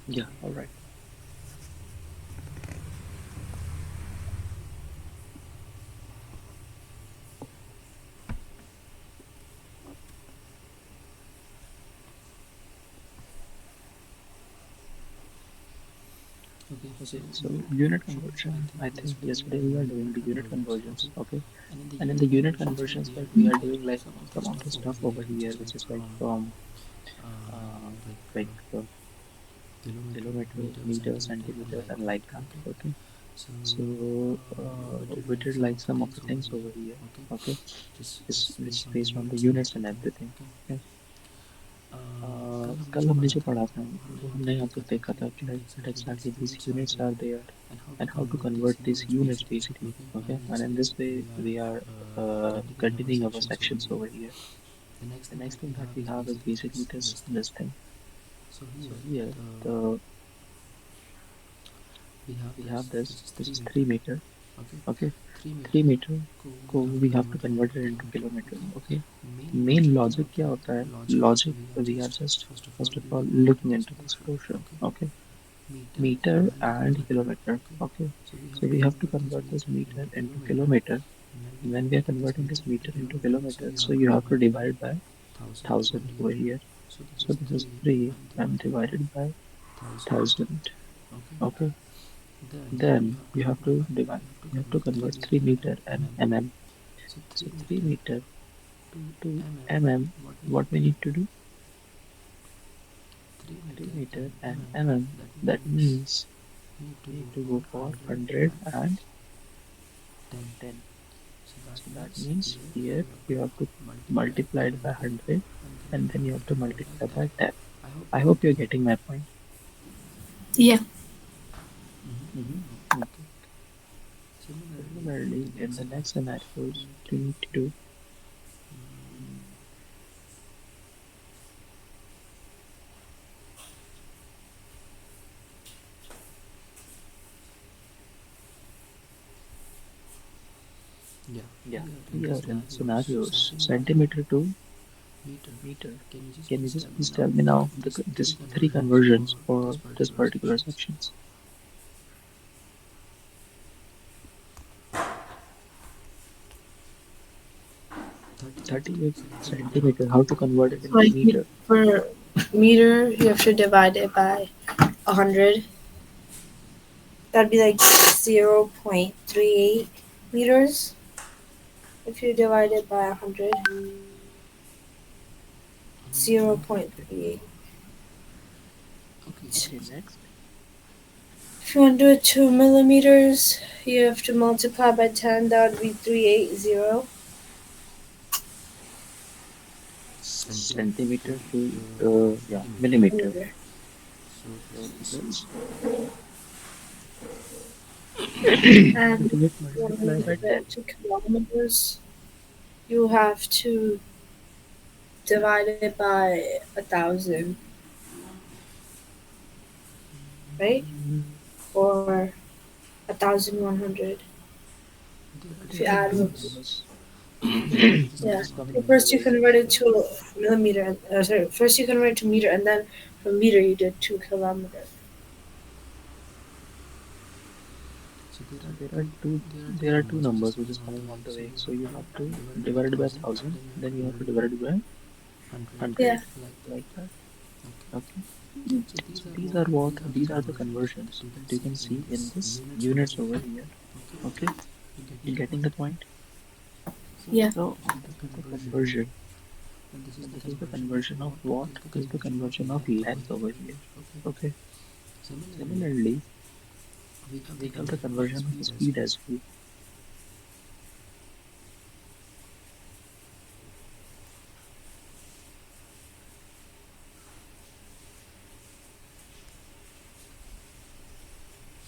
Yeah, all right. Okay, so Okay, so unit unit conversion, I conversion. think I think yesterday we yesterday are we were doing the doing unit the unit conversions. Okay, conversions. Okay, and in the and in unit the unit conversions, like conversions, we are like we doing are like doing like some of the some of stuff the over stuff here, over which here, is which like is like from from uh, like like kilometer, kilometer, meter, meter, centimeter, and centimeter, like and that. like that. Okay, Okay, so so we did we like did some like of the some of things the over things here. over here. Okay, Okay, just which based is on the based on the units and units and everything. everything. Okay, Okay. कल हमने कल जो हमने पढ़ा जो था पढ़ा था वो हमने वो यहाँ पे हमने यहाँ पे देखा था देखा कि था like कि what what exactly these exactly these units are units are there there and how to and how to convert these convert these units units basically. basically. Okay, and Okay, in and this in way this way we are we are continuing our continuing our sections over sections here. over here. The next The thing that next we thing that have we is have is basically basically this thing. this thing. So So here here the the we have we this have which this is which 3 is meter. 3 meter. Okay, Okay, 3 3 meter meter को को we have to we have to convert it into convert it into kilometer. kilometer. Okay, Okay, main main logic क्या logic होता क्या है? होता है? Logic Logic we we are are just just first of all first of all looking into looking this into this portion. portion. Okay, Okay, meter meter and and kilometer. kilometer. Okay, Okay, so we so have to we have to convert this convert this meter meter into into kilometer, kilometer. and when we are When we are converting this converting meter this into meter into kilometer, so kilometer, you so have to you have to divide it by divide by 1000 over 1000 here. over here. So this So is this is 3 3 and and divided by divided by 1000. 1000. Okay, Okay, then then you have to divide. you have to You have to convert 3 convert 3 meter meter and and mm. mm. So 3 So 3 meter meter to to mm, mm. what we need What to we do, need to do? 3 3 meter and meter and mm, mm. that That means means we need to we go need to for go for 100 100 and and 10. 10. So that So that means means here here you you have have to to multiply it by multiply it by 100 100 and and then then you you have have to to multiply multiply by by 10. 10. I hope I you're hope you're getting my getting point. my point. Yeah. Mm-hmm. Mhm. Okay. Similarly, in the Similarly, in next the next scenarios, we scenarios, need to we do need to do mm, yeah. yeah. Here in the Here in the scenarios, scenarios, centimeter to centimeter to meter. meter. Can you just Can you please just tell me please now tell me now these three this three conversions for conversions this for this particular particular sections? sections? 38 38 centimeter. How to centimeter. How to convert it convert it into into Like meter? meter? for meter, you have to divide it by 100. That'd be like 0.38 meters. If you divide it by 100, Okay. 0.38. Okay. Okay, next. If you want to do it to millimeters, you have to multiply by 10. That would be 380 Centimeter to Centimeter to yeah, millimeter. millimeter. millimeter. So So this is this And if will get you want to multiplied by do 10. 10. it to kilometers, you have to divide it by 1,000, right? Or 1,100 if you There are add There those. numbers. was Yeah. Numbers numbers coming coming So in the in the first you ways. ways. convert it to millimeter. Sorry, first you convert it to meter, and then from meter you did 2 kilometer. So So there are two numbers which is numbers which coming is on the coming way. on the So way. you So have you to have to divide it by divide it by 1,000. 1000, Then you have then to you have divide to it by divide it by 100, Yeah. 100 like that. like that. Okay. Okay. So So these are the that conversions you can that you see can in see in this this units over units over here. here. Okay. Okay. You getting You the getting point? the point? So Yeah. So this is the this is the conversion, conversion. and this is And the this is the conversion of conversion of what? This what? is the This is the conversion of conversion of length over length here. over here. Okay. Okay. Similarly, Similarly, we have the we have the conversion of the conversion of the speed as speed well. as well.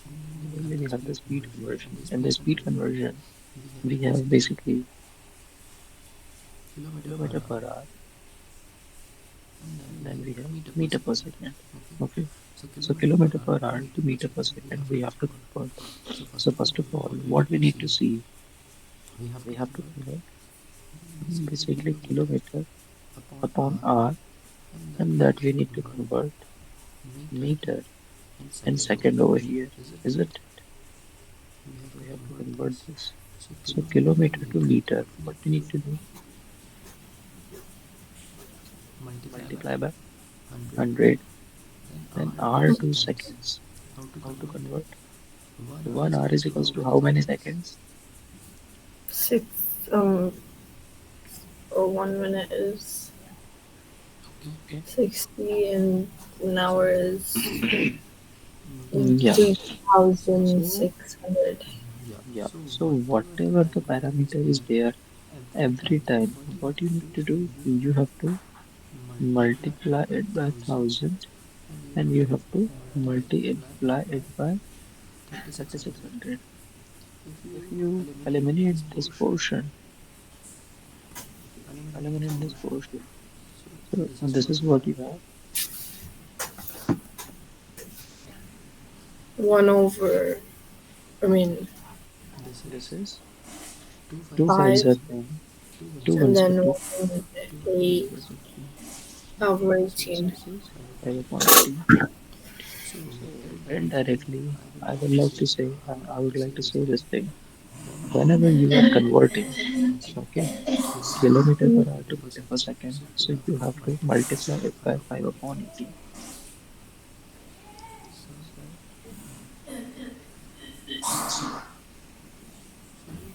Similarly, Similarly, we have the we have speed the speed conversion. conversion. In In the the speed speed conversion, conversion, we we have have basically basically kilometer per kilometer hour, per hour, and then and we then have we have meter per meter per second. second. Okay. Okay. So So kilometer per kilometer hour per to hour to meter per meter per second, we second, have we to have to convert. convert. So first So of all, first of all, what we what need we to need to see, see, we we have have to to convert convert basically basically kilometer kilometer upon upon hour, hour, and that and we that need we to need to convert convert meter meter in second over here, is is it? it? We have to We have to convert convert this. this. So So kilometer to kilometer to meter. meter, What what we we need need to to do? do? Multiply by Multiply by 100. 100, Then then R to R to seconds. seconds. How to How to convert? convert? 1 R 1 is hour equals is to how equals to many how many seconds? seconds? 6 um or 1 minute is Okay. Okay. 60 and an hour is Yeah. So 3,600. Yeah. yeah. So So whatever the whatever the parameter is parameter is there, there, every every time time, what you what need you to need do, to do, you you have to multiply multiply by it by 1000 1000, and you and have you to have to multiply multiply it by 3600. 3600. If If you you eliminate eliminate this this portion, portion, eliminate this portion, so so this is this what is you what have. you have. 1 over, I mean, This This is is 2 5 2 are 5, fives are 10, 10, 2 2 ones are and 2, ones are then 2, 2 8 2 are 16, over so 18. it's this is 5 5 upon upon 18. 18. So So indirectly, indirectly, I would I like would to love say, to say, I would say like to this say thing. this thing. Whenever Whenever you are converting, okay, okay, kilometer kilometer per Mm, hour per to second, meter per so second, you so have you to have to multiply it multiply by it 5 by upon 5 18. upon 18. So,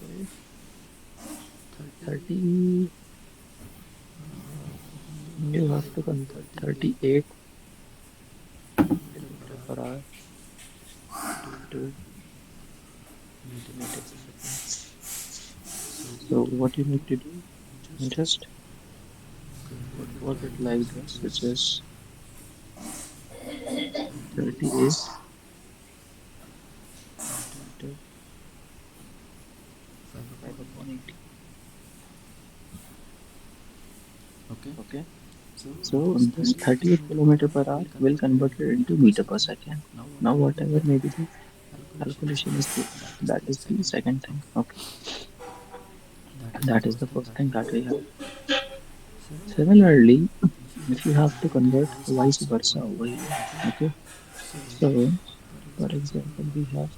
So, so if 30, 30, you you have have to to convert convert 38 38 kilometer per kilometer hour per hour to to meter per meter per second. second. So So what you need what you to do, need to do, just just convert it convert like it this, like which this, which is is 38 38 into into 5 upon 5 upon 18. 18. Okay. Okay. So So this this 38 38 kilometer per kilometer hour per will hour will convert it convert into it meter into per meter per second. second. Now Now whatever may whatever be may the be the calculation calculation is is there, there, that that is is the the second thing. second thing. Okay. Okay. That is the That is first the thing first that we thing that have. we have. Similarly, Similarly, if you if have you to have to convert convert vice vice versa versa over over here, here, okay. okay? So So, for for example, we example, we have have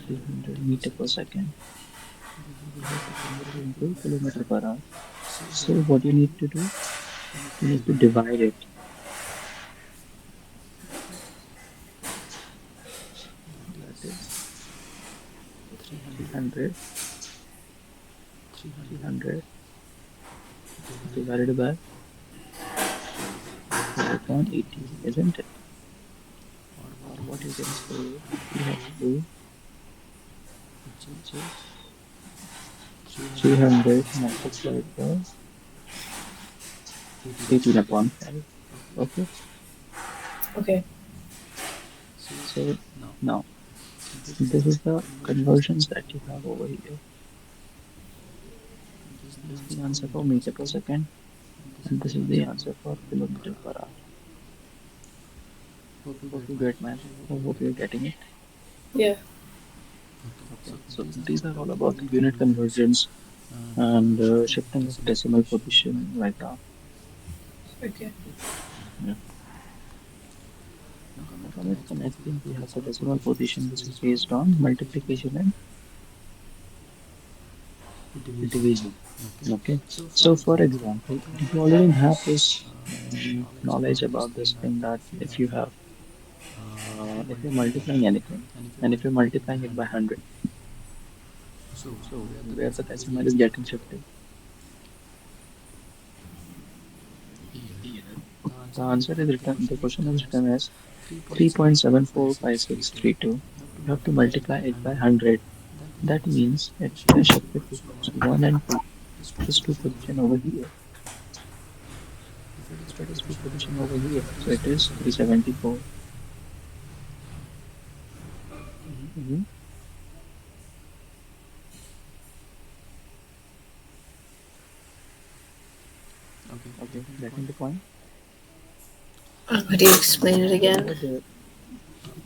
300 meter 300 per meter per second. second. We have to We have to convert it convert it into into kilometer per kilometer hour. per hour. So So, what you what need you to need do, to do, you need to you need to divide it. divide it. That That is is 300, 300, 300 300 divided by divided by 5 5 upon upon 18, 18, isn't it? isn't it? Or what Or you what can you say, can say, we we have have 2, 2, which which is is 300 300 multiplied by multiplied by 18 upon 18 5. upon 5. Okay. Okay. okay. So So, now now, this is this the is the conversions that conversions you that have you over have here. over here. This is the This is answer the for answer meter for per meter per second, second, and this is and the this is the answer answer for for kilometer per kilometer hour. per hour. Hope you Hope get you my get, man. I hope you hope get you're it. getting it. Yeah. Okay, Okay, so so these are these all are all about the about the unit unit conversions conversions and and shifting of shifting of decimal decimal position like position that. like that. Okay. Okay. Yeah. Now coming Now, to the coming to next the point, next we thing, have we the have the decimal decimal position, which is position, which is based on based on multiplication multiplication and and division. division. Okay. Okay. So for So, for example, example, if you if you already already have have this this knowledge knowledge about about this this thing thing, that that if if you you have have if if you're you're multiplying multiplying anything anything and if you're and if you're multiplying it by multiplying it by 100, 100, so so where the where the decimal is decimal getting is getting shifted shifted? here, Here. the The answer is answer is written, the written, question the is question written is as written as 3.745632. 3.745632. You You have have to to multiply it multiply by it by 100. 100. That That means means it it is is shifted shifted towards 1 towards and 2. 1 and 2. Just 2 Just two position over position here. over here. If it is If 2 it is two position over position here, over here, so it so is it is 374. 374. Mm-hmm. Mm-hmm. Okay, Okay, getting the getting point. the point. Could you explain it Whenever again? there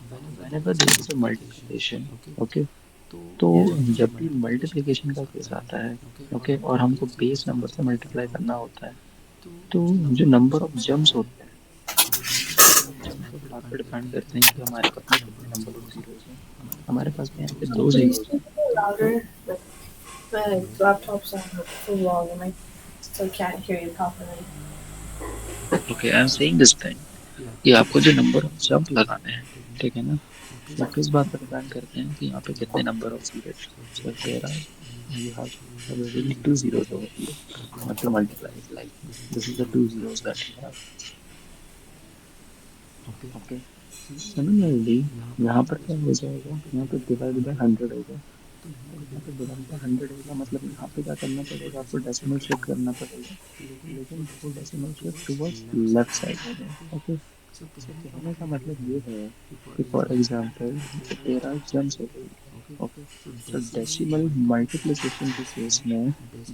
Whenever there whenever is a there is a multiplication, multiplication, okay, okay, तो तो जब भी जब भी multiplication का multiplication case का आता case है, आता है, ओके, और ओके, हमको और हमको बेस नंबर बेस से नंबर से मल्टीप्लाई करना मल्टीप्लाई करना होता है, होता है, तो तो जो जो number of number of germs germs होते हैं होते हैं, वो जम्स आप पे डिपेंड करते हैं कि हमारे पास में कितने नंबर ऑफ जीरोस हैं। हमारे पास में यहाँ पे दो Can you zeros speak a little louder? Like, my laptop's on full volume and I still can't hear you properly. हैं। Okay I am saying this thing कि आपको जो नंबर ऑफ जंप लगाने हैं, ठीक है ना, वो किस बात पर डिपेंड करते हैं कि यहाँ पे कितने number of zeros. So there are you have already two zeros over here. You have to multiply it like this is the two zeros that you have. Okay. Similarly, यहाँ पर क्या हो जाएगा, यहाँ पे डिवाइड बाय 100 होगा। तो यहाँ पे डिवाइड बाय 100 होगा मतलब यहाँ पे क्या करना पड़ेगा, आपको डेसिमल शिफ्ट करना पड़ेगा, लेकिन वो decimal shift towards left side में है। ओके, सो कहने का मतलब ये है कि फॉर एग्जांपल 13 जम्स हो गई। ओके, सो डेसिमल मल्टीप्लिकेशन के केस में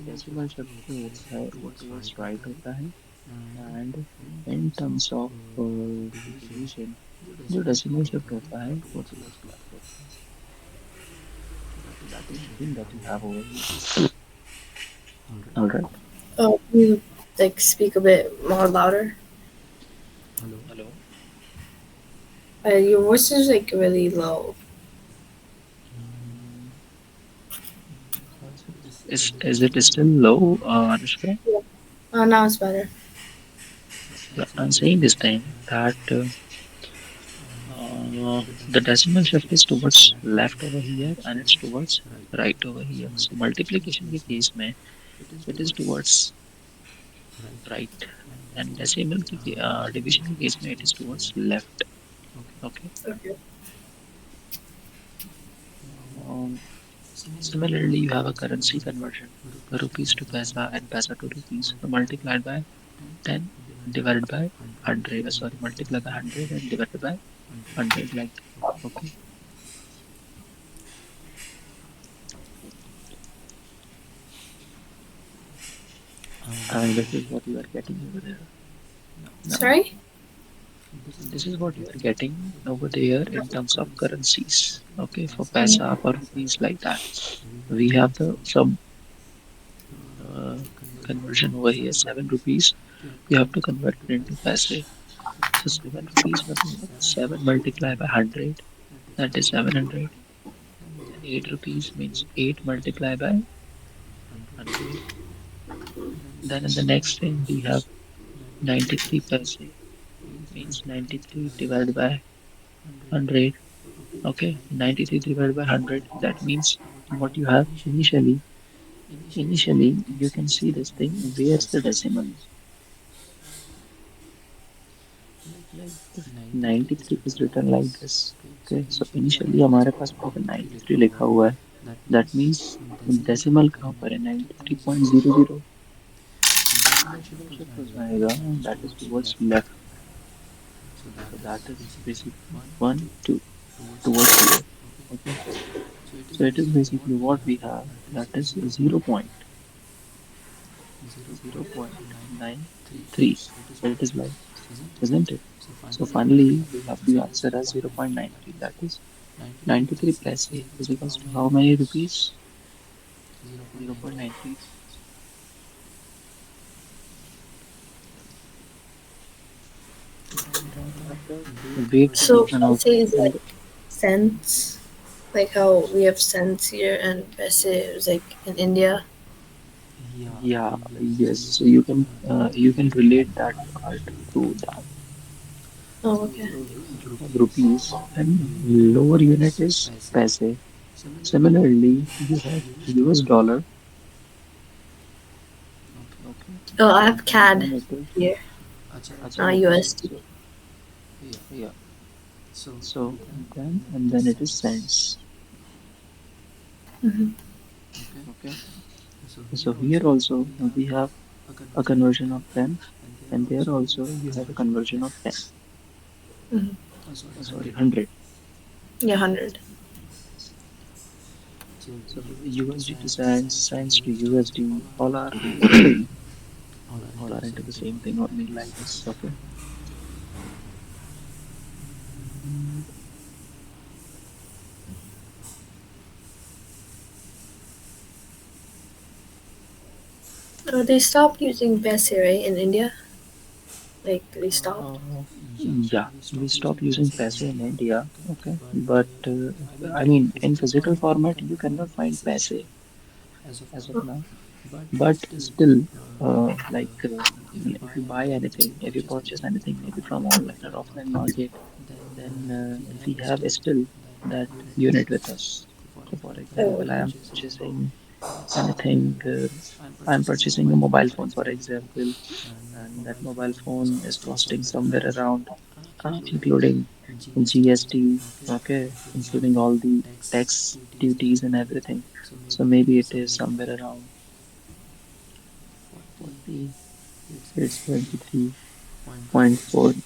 डेसिमल शिफ्ट जो होता है वो टुवर्ड्स राइट होता है, and in terms of division जो डेसिमल शिफ्ट होता है वो टुवर्ड्स लेफ्ट होता है। So that is the thing that you have over here. All right. Oh, can you like speak a bit more louder? Hello. Your voice is like really low. Is it still low, Anushka? Oh, now it's better. I'm saying this thing that the decimal shift is towards left over here and it's towards right over here. So multiplication के case में it is towards right, and decimal की division के case में it is towards left. Okay. Okay. Um, Similarly, you have a currency conversion, rupees to paisa and paisa to rupees. So multiplied by 10 divided by 100. Sorry, multiply by 100 and divided by 100 like that. Okay. And this is what you are getting over there. Now, Sorry? this is what you are getting over there in terms of currencies. Okay, for paisa, for rupees like that. We have the some uh, conversion over here, 7 rupees. You have to convert it into paise. So 7 rupees, 7 multiplied by 100, that is 700. Then 8 rupees means 8 multiplied by 100. Then in the next thing we have 93 paise, means 93 divided by 100. Okay, 93 divided by 100, that means what you have initially you can see this thing, where's the decimal? Like 93 is written like this. Okay, so initially हमारे पास में 93 लिखा हुआ है, that means decimal कहाँ पर है, 93.00. Decimal shift हो जाएगा, that is towards left. So that is basically 1 2 towards here. Okay, so it is basically what we have, that is 0.93. So it is like this, isn't it? So finally we have the answer as 0.93, that is 93 plus a is equals to how many rupees? 0.93. Great So solution of paise is like cents, like how we have cents here, and paise is like in India. yeah, yes. So you can relate that part to that. Oh, okay. So you have rupees and lower unit is paise. Similarly, you have US dollar. Okay. Oh, I have And then CAD it is here, acha, not okay. USD. So yeah. So then and then it is cents. Mm-hmm. Okay. So here also we have a conversion of 10, and there also you have a conversion of 10. Mm-hmm. Sorry, 100. Yeah, 100. So USD to cents, cents to USD, all are into the same thing only like this. Okay. Oh, they stopped using paise, right, in India? Like they stopped. Yeah, we stop using paise in India, okay? But I mean, in physical format, you cannot find paise as of now. But still, if you buy anything, if you purchase anything, maybe from online or offline market, then we have still that unit with us. So, for Oh, example, I am purchasing anything. I'm purchasing a mobile phone, for example, and that mobile phone is costing somewhere around, including GST, okay, including all the tax duties and everything. So maybe it is somewhere around 40, it's 23.49.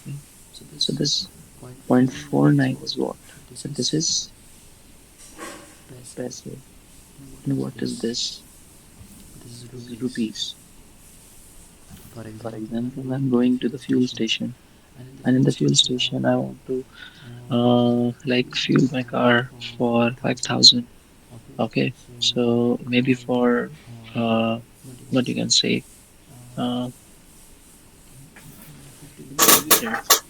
So this 0.49 is what? So this is paise. And what is this? This is rupees. For example, I'm going to the fuel station, and in the fuel station, I want to like fuel my car for 5,000. Okay, so maybe for uh, what you can say, uh, 50 liters,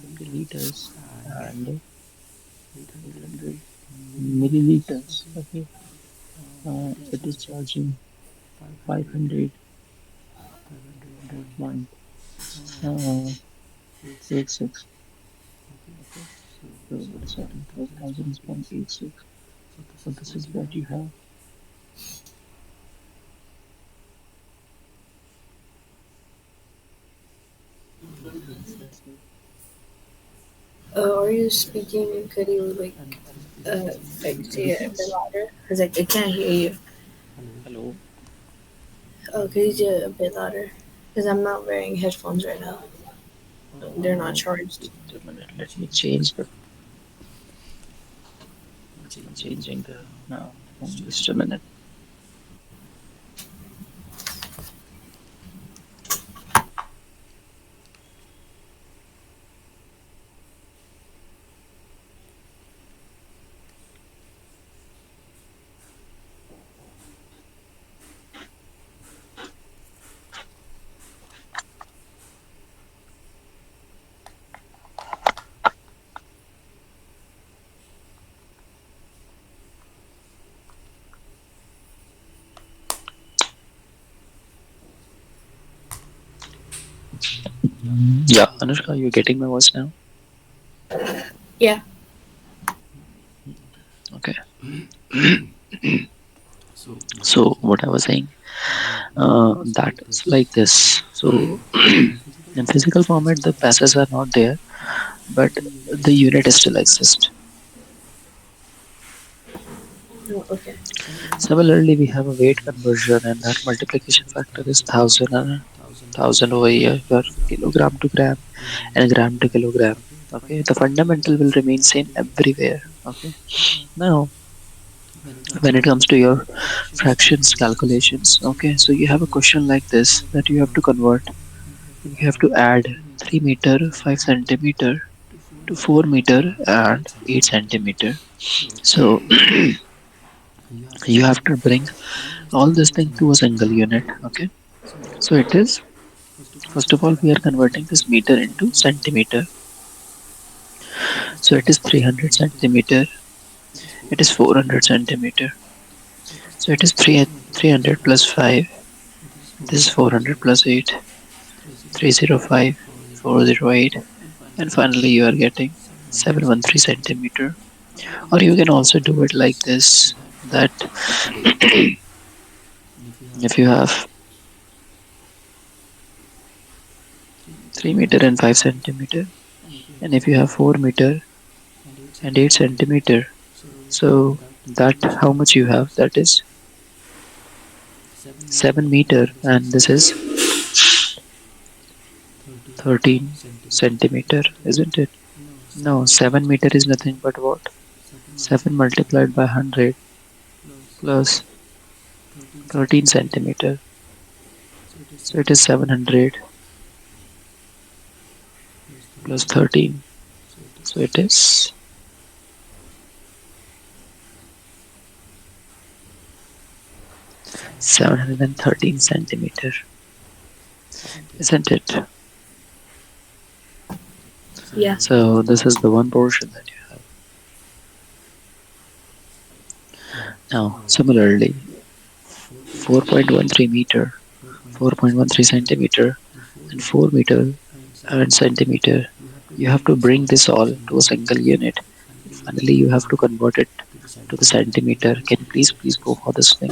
50 liters, and 800 milliliters. Okay, it is charging 500, 500.86. Okay, so it's starting 12,000 is 0.86. So this is what you have. are you speaking? Could you like say it a bit louder? Cause I can't hear you. Hello. Oh, could you say it a bit louder? Cause I'm not wearing headphones right now. They're not charged. Just a minute. Let me change the. I'm changing the now. Just a minute. Yeah, Anushka, you're getting my voice now. Yeah. Okay. So what I was So saying, what I was saying, it's that like is this. like So this. So in physical in format, physical the format, passes the are not passes there, are not there, but but the unit the still unit still exists. exists. Oh, okay. Similarly, Similarly, we have a we weight have conversion, a and that multiplication multiplication factor factor is is 1,000 thousand and thousand over thousand here, over your here, your kilogram to gram, kilogram to gram and gram to and gram to kilogram. kilogram. Okay, the Okay, the fundamental will fundamental remain will same remain same everywhere. everywhere. Okay, Okay, now now when when it it comes comes to to your your fractions fractions calculations, calculations, okay, so you okay, have so a you have question a like question this like that this you have to that you have to convert, convert. and You have to you have add to add 3 3 meter, meter, 5 5 centimeter centimeter to to 4 4 meter meter and and 8 8 centimeter. centimeter. So So you have to you have bring to bring all this all thing this to a thing to single a unit. single unit. Okay, Okay, so so it is, first of first all of we all, are we are converting this converting this meter meter into into centimeter. centimeter. So it is So it is 300 300 centimeter. centimeter, It is it is 400 400 centimeter. centimeter. So it is So it is 300 300 plus plus 5. 5. So this is This is 400 plus 400 8. plus 8, 305, 305, 408, 408. and finally And you are finally, you are getting getting 713 713 centimeter. centimeter. Or you can Or you also can do it also like do it like this, this, that that if you have if you have 3 meter 3 and 5 meter and 5 centimeter, centimeter, and if you have and if you 4 have meter 4 meter and 8 and 8 centimeter, centimeter, so so that how that much you how have, much you that have, is that is 7 meter 7 meter, and this and is this is 13 13 centimeter, centimeter, isn't it? isn't it? No, No, 7 meter is 7 meter nothing is but nothing what? but what? 7 7 multiplied by multiplied by 100 100 plus plus 13 13 centimeter. centimeter. So it is So it is 700 700 plus plus 13. 13. So it So it is is 713 713 centimeter. centimeter. isn't it? Yeah. So this is the one portion that you have. Now, similarly, 4.13 meter, 4.13 centimeter, and 4 meter and centimeter. You have to bring this all to a single unit. Finally, you have to convert it to the centimeter. Can you please go for this thing?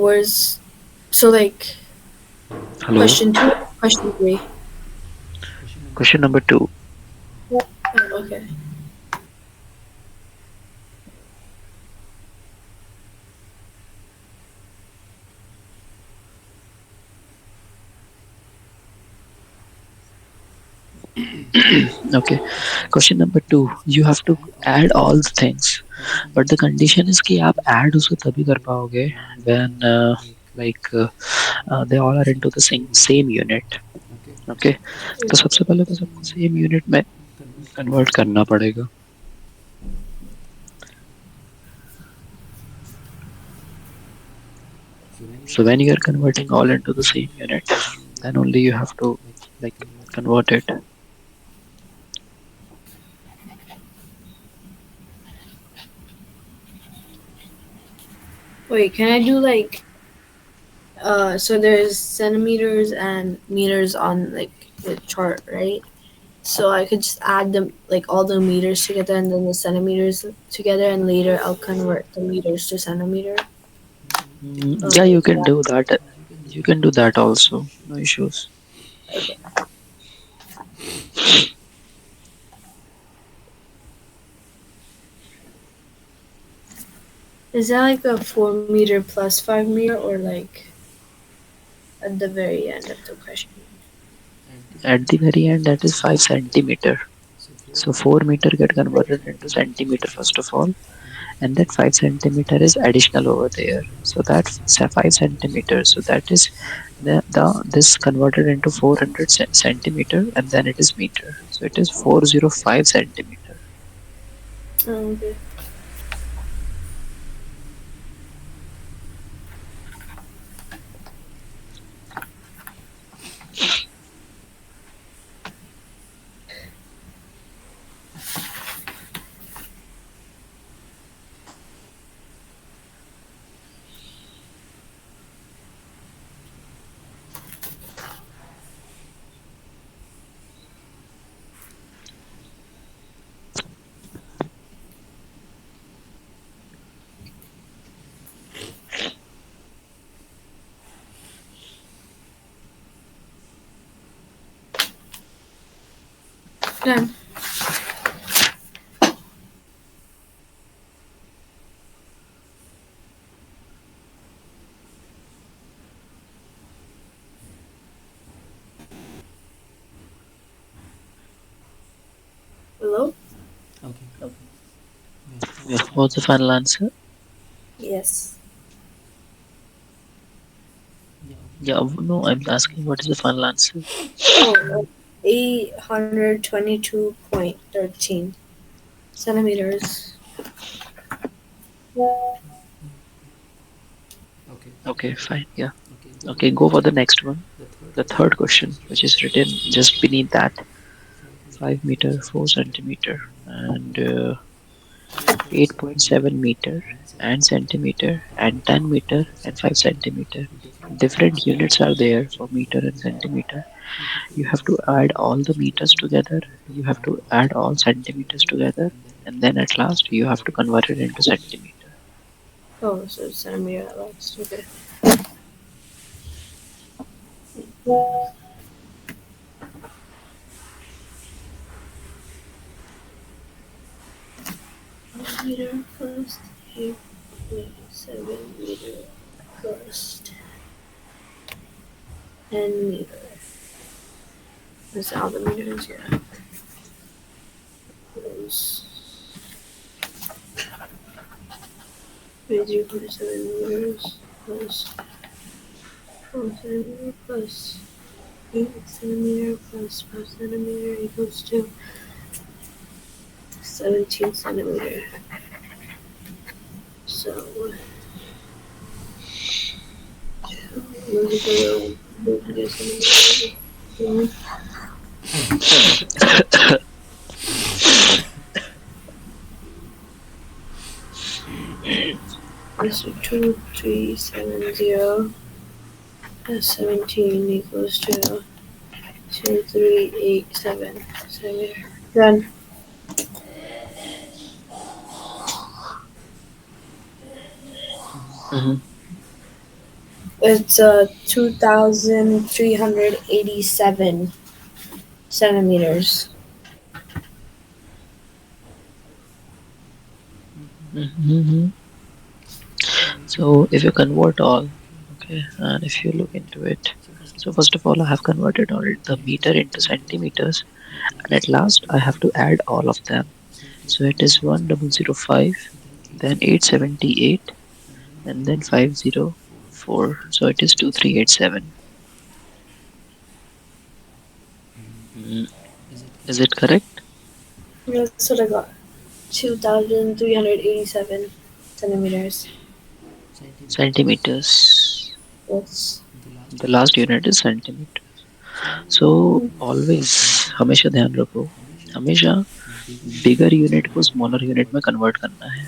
Where's so like Hello. question two, question three. Question number two. Oh, okay. Okay. Question number two. You have to add all the things, but the condition is कि आप add उसको तभी कर पाओगे when like they all are into the same unit. Okay. तो सबसे पहले तो सबको same unit में convert करना पड़ेगा. So when you are converting all into the same unit, then only you have to like convert it. Wait, can I do like so there's centimeters and meters on like the chart, right? So I could just add them like all the meters together and then the centimeters together and later I'll convert the meters to centimeter. Yeah, you Is can that do that. You can do that also. No issues. okay? Is that like a 4 meter plus 5 meter or like at the very end of the question? At the very end, that is 5 centimeter. So 4 meter get converted into centimeter first of all, and that 5 centimeter is additional over there. So that 5 centimeters. So that is the this converted into 400 centimeter, and then it is meter. So it is 405 centimeter. Oh, okay. Done. Hello? Yeah, what's the final answer? Yes. Yeah, no, I'm asking what is the final answer? Oh, 822.13 centimeters. Okay, fine. Yeah. Okay, go for the next one. The third question, which is written just beneath that, 5 meter, 4 centimeter, and 8.7 meter, and centimeter, and 10 meter, and 5 centimeter. Different units are there for meter and centimeter. You have to add all the meters together, you have to add all centimeters together, and then at last you have to convert it into centimeter. Oh, so it's centimeter at last. Okay. Meter plus 8.7 meter plus 10 meter. That's all the meters, yeah. Plus 0.7 meters plus 4 centimeter plus 8 centimeter plus 5 centimeter equals to 17 centimeter. So, this is 2370 plus 17 equals to 2387. Done. Mm-hmm. It's 2,387 centimeters. Mm-hmm. So if you convert all, okay, and if you look into it, so first of all, I have converted all the meter into centimeters, and at last I have to add all of them. So it is 1005, then 878, and then 504. So it is 2387. Mm, is it correct? That's what I got. 2,387 centimeters. Centimeters. Yes. The last unit is centimeter. So always हमेशा ध्यान रखो, हमेशा bigger unit को smaller unit में convert करना है.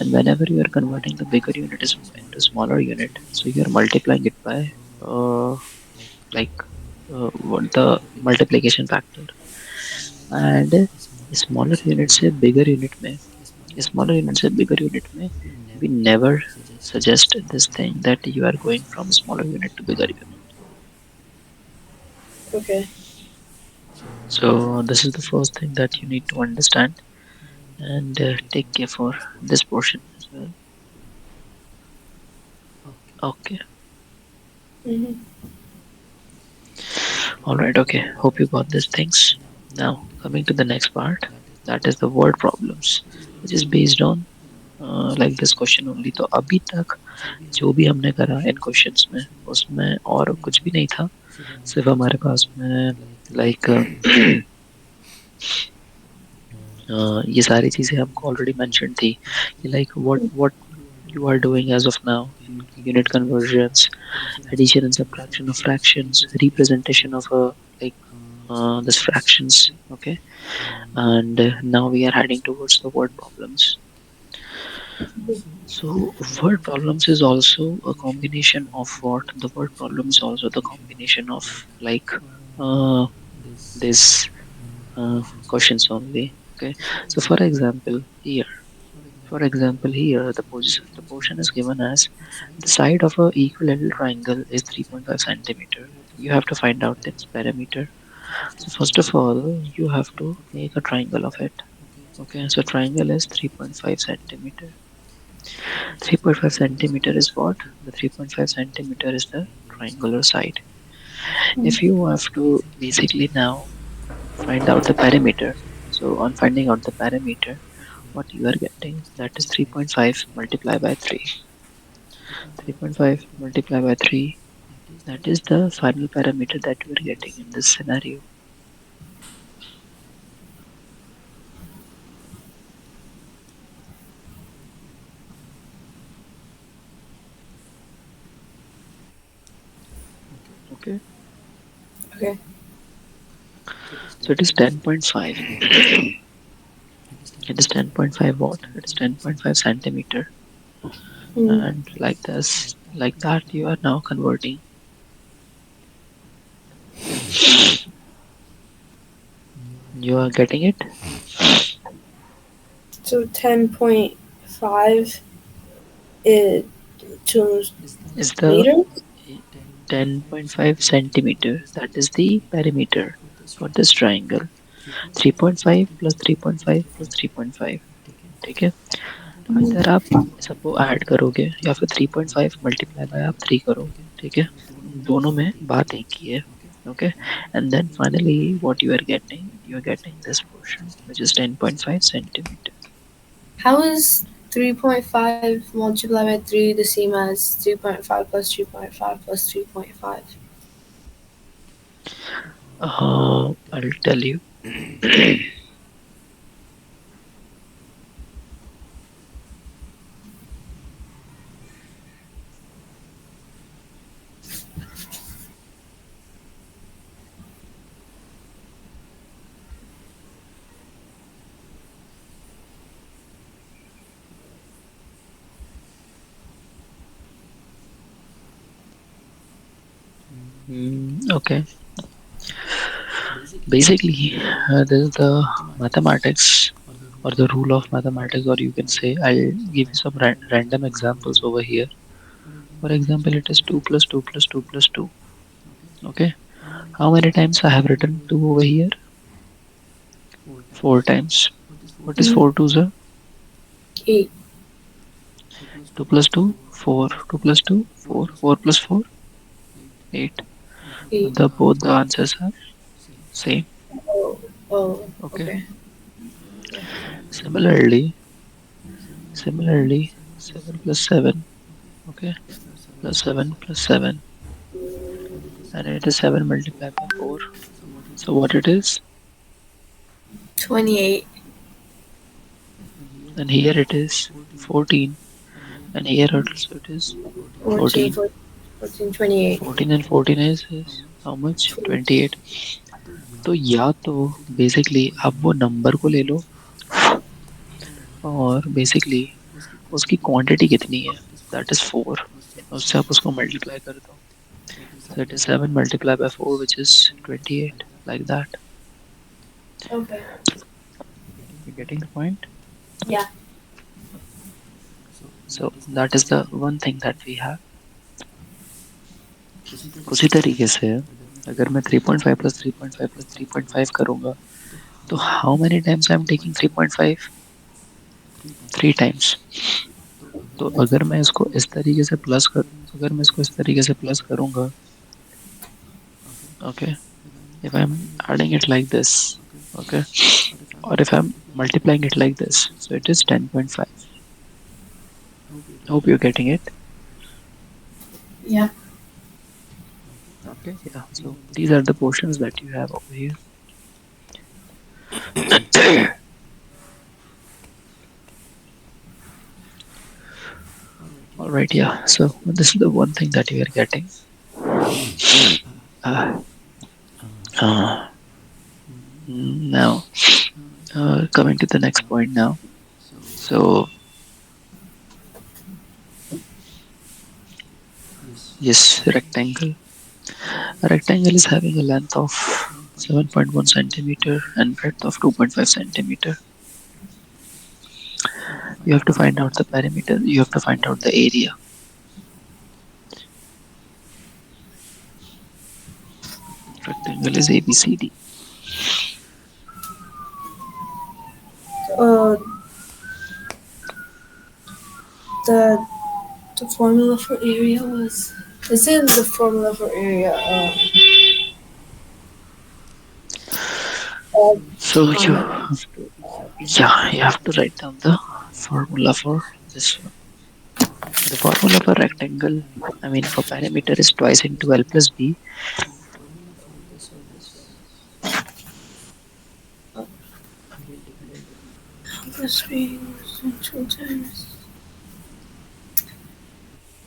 And whenever you are converting the bigger unit into smaller unit, so you are multiplying it by uh, like what the multiplication factor. And smaller unit से bigger unit में, smaller unit से bigger unit में, we never suggest this thing that you are going from smaller unit to bigger unit. Okay. So this is the first thing that you need to understand and take care for this portion as well. Okay. Mm-hmm. All right. Okay. Hope you got these things. Now coming to the next part, that is the word problems, which is based on like this question only. तो अभी तक जो भी हमने करा इन questions में उसमें और कुछ भी नहीं था, सिर्फ हमारे पास में लाइक ये सारी चीजें हमको ऑलरेडी मेंशन थी कि like what you are doing as of now in unit conversions, addition and subtraction of fractions, representation of a like this fractions, okay, and now we are heading towards the word problems. So word problems is also a combination of what the word problem is also the combination of like uh, this questions only. Okay, so for example here the portion is given as the side of a equilateral triangle is 3.5 centimeter. You have to find out its perimeter. So first of all you have to make a triangle of it. Okay, so triangle is 3.5 centimeter. 3.5 centimeter is what? The 3.5 centimeter is the triangular side. If you have to basically now find out the perimeter, so on finding out the perimeter, what you are getting, that is 3.5 multiplied by 3. 3.5 multiplied by 3, that is the final parameter that you are getting in this scenario. Okay, Okay. so it is 10.5. It is 10.5 what? It is 10.5 centimeter. Mm. And like this, like that, you are now converting. You are getting it? So 10.5 is 2 Is the meters? 10.5 centimeter. That is the perimeter for this triangle. 3.5 plus 3.5 plus 3.5. ठीक है, Mm-hmm. अगर आप सबको add करोगे या फिर 3.5 multiply by आप 3 करो, ठीक है, दोनों में बात एक ही है. Okay, and then finally what you are getting this portion which is 10.5 centimeter. How is 3.5 multiplied by 3 the same as 3.5 plus 3.5 plus 3.5? I'll tell you. Okay. Basically, Basically, the this is the mathematics mathematics or the or rule the of rule of mathematics, mathematics, or or you you can can say say, I'll I'll give you give you some some random random examples over examples here. over here. For For example, it is example, 2 it is plus 2 2 plus plus 2 2 plus plus 2 2. plus 2. Okay. Okay. How many How times many I times I have have written written 2 over 2 here? over here? 4 4 times. times. What is 4 What is times 2? Mm, 4 twos, sir? 8. 2 plus 2 2 plus 2, 4 4. plus 2 2 plus 2, 4 4. plus 4 4 plus 4, 8. 8. Eight. Both the answers are Same. same. Oh, oh, Okay. okay. Yeah. Similarly, Similarly, similarly, 7 plus 7 7. plus 7. Okay. Okay. Plus 7 Plus plus 7 plus 7. and it is And 7 it is multiplied 7 by 4. multiplied by 4. So what it So what is? it is? 28. And here And it here is it is 14. 14. And here And also here it is also it is 14. 14, 14. 14, 14, 28. 14 and 14 How is much? how much? 20. 28. तो या तो तो या तो basically आप वो basically number अब को वो ले लो नंबर को ले लो और और बेसिकली बेसिकली उसकी उसकी क्वांटिटी कितनी क्वांटिटी है कितनी है, दैट इज दैट इज 4 4. उससे आप उसको उससे आप उसको मल्टीप्लाई कर दो मल्टीप्लाई कर दो. So it is So 7 it is 7 multiply by 4 multiplied by which 4, is which is 28 28, like that like that. Okay. Getting the You point getting the point? Yeah. So So that is the that is one the thing one thing that we have. उसी तरीके उसी से तरीके से अगर मैं अगर मैं 3.5 प्लस 3.5 प्लस 3.5 करूंगा तो how many times I am taking 3.5? 3 3 times times. तो अगर तो मैं अगर इसको मैं प्लस इसको इस करूंगा तरीके से प्लस कर अगर मैं इसको अगर इस मैं इसको तरीके इस से तरीके प्लस से प्लस करूंगा करूंगा, okay okay, if I'm if I'm adding it like adding it this like this, okay okay, or if I'm or if I'm multiplying it like multiplying it this like so it this, is so it is 10.5. 10.5. Hope you're Hope getting you're it. getting it. Yeah. Okay. Okay, So yeah. these So are the these are the portions that you portions have that over you here. have over here. All right. All Yeah. right, So yeah. this So is the one this is thing the that one you are thing that you getting. are getting. Uh, So uh, now Now, coming to the coming next to the point next now. point now. So So this yes, rectangle rectangle. A is rectangle is having having a length of 7.1 7.1 centimeter and centimeter breadth of and breadth of 2.5 2.5 centimeter. centimeter. You have to You find have out to the find out the perimeter. perimeter. You have to find out the area. Rectangle is ABCD. Uh, the the formula for area was. It's in the formula for area. Uh, So you on have to, Exactly. yeah, you So have to write down the the formula formula for for this. this one. The formula for rectangle, I mean for perimeter, is twice into L plus B. And the formula for this one is identical. this being 2 times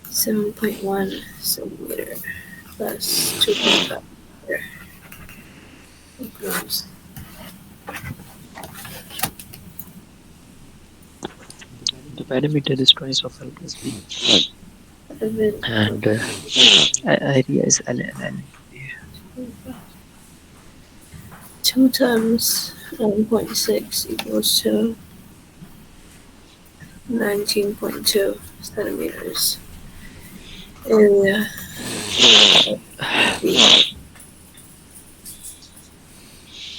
7.1 centimeter plus 2.5 equals The The perimeter is perimeter twice is of L twice of plus L B, plus B. 11 And and area is area L is into L, B. L into B. 2 times 1.6 equals to 19.2 centimeters. Area B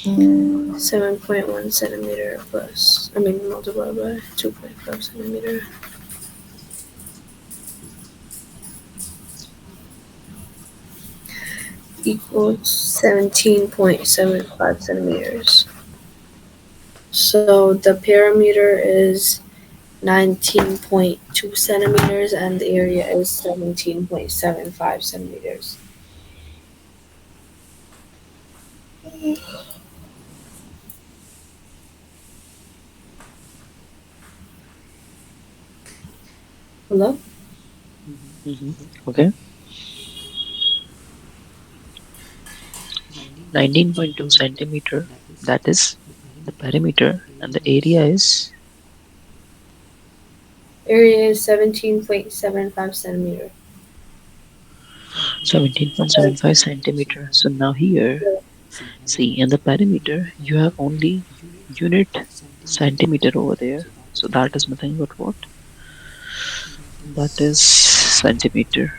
7.1 centimeter plus, I mean, multiplied by 2.5 centimeter equals 17.75 centimeters. So the perimeter is 19.2 centimeters and the area is 17.75 centimeters. Hello? Mhm. Okay. Okay. 19.2 19.2 centimeter. centimeter. That is That is the the perimeter, and perimeter, the and the area area is is Area is 17.75 centimeter. 17.75 centimeter. So now here, see in the perimeter, you have only unit centimeter over there. So that is nothing but what? That is centimeter.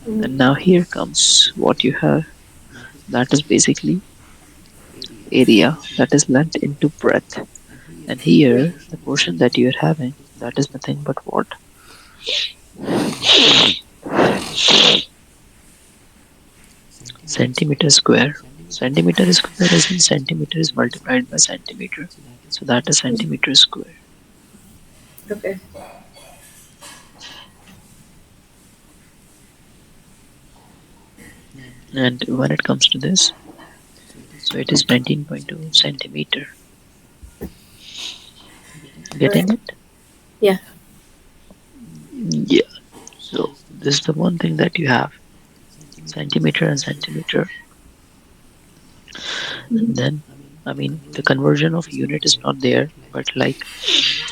Mm-hmm. And now here comes what you have. That is basically area. That is length into breadth. And here, the portion that you are having, that is nothing but what? Centimeter square. Centimeter square is in centimeter is multiplied by centimeter. So that is centimeter square. Okay. And when it comes to this, so it is 19.2 centimeter. Right. Getting it? Yeah. Yeah. So this is the one thing that you have. Centimeter and centimeter. And Mm-hmm. then, I mean, the conversion of unit is not there, but like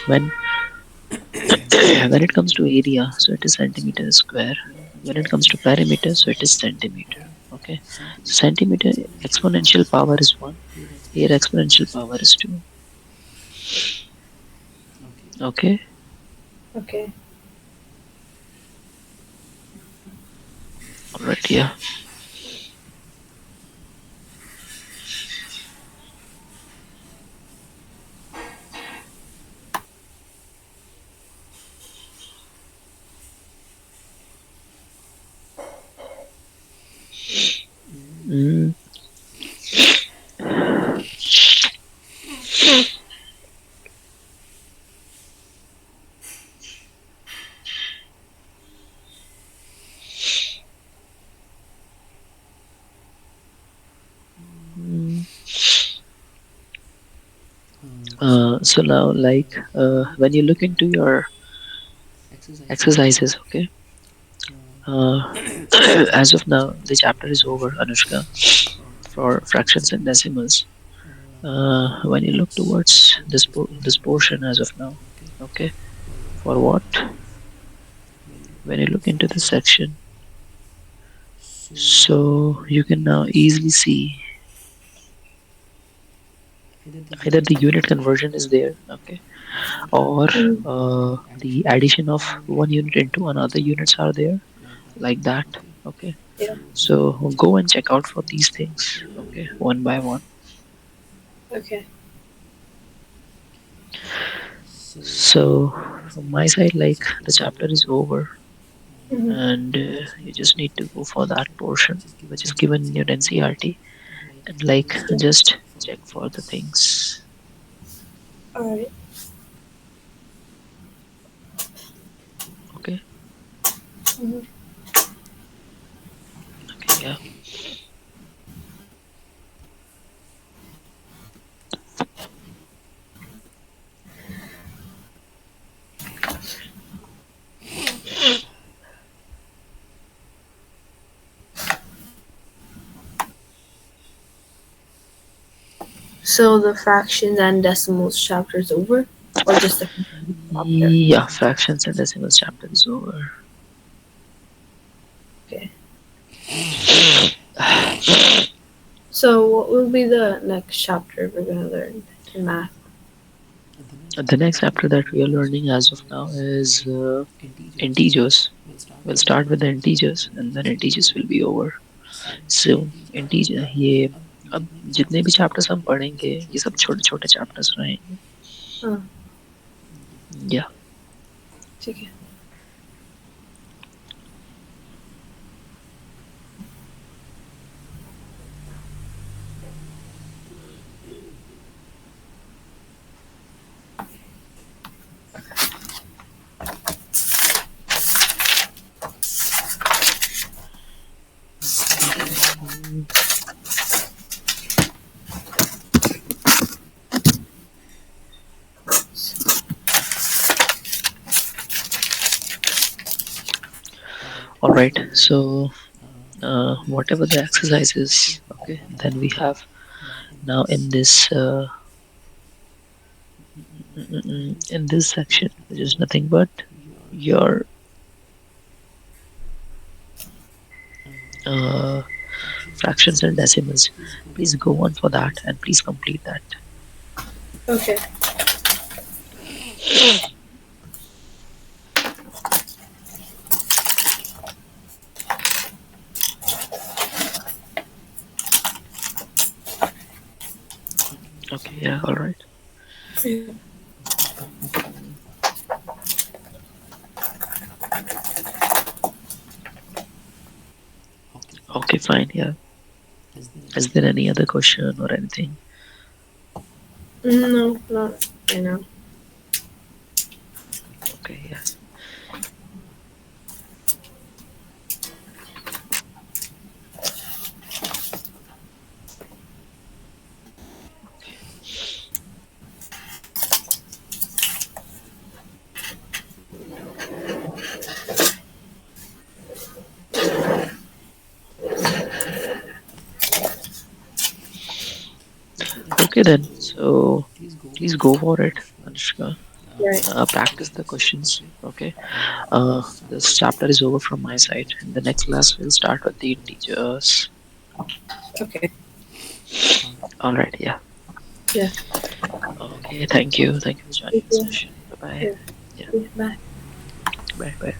when when it comes to area, so it is centimeter square. When it comes to perimeter, so it is centimeter. Okay, so centimeter exponential power is 1. Here exponential power is 2. Okay. Okay. All right. Yeah. Mm, mm. So now, like, when you look into your exercises, okay, uh, as of now, the chapter is over, Anushka, for fractions and decimals. When you look towards this portion as of now, okay, for what? When you look into this section, so you can now easily see either the unit conversion is there, okay, or Mm-hmm. the addition of one unit into another units are there, like that, okay. Yeah. So go and check out for these things, okay, one by one. Okay. So from my side, like the chapter is over, Mm-hmm. and you just need to go for that portion which is given in your NCRT, and like Yeah. just check for the things. All right. Okay. Mm-hmm. Okay. Yeah. So the fractions and decimals chapter is over, or just the chapter? Yeah, fractions and decimals chapter is over. Okay. So what will be the next chapter we're gonna learn in math? The next chapter that we are learning as of now is integers. We'll start with the integers and then integers will be over soon. Integer ये अब जितने भी chapters हम पढ़ेंगे ये सब छोटे छोटे chapters रहेंगे. हाँ, Yeah. ठीक है. All right. So whatever the exercises, okay, then we have now in this in this section, which is nothing but your uh, fractions and decimals. Please go on for that and please complete that. Okay. Okay, yeah, all right. Okay. Okay, fine, yeah. Is there any other question or anything? No, not right now. Okay, yeah. Okay then. So please go for it, Anushka. Right. Practice the questions. Okay. This chapter is over from my side. In the next class, we'll start with the integers. Okay. All right. Yeah. Yeah. Okay. Thank you. Thank you for joining Thank the you. session. Bye bye. Yeah. Yeah. Bye. Bye bye.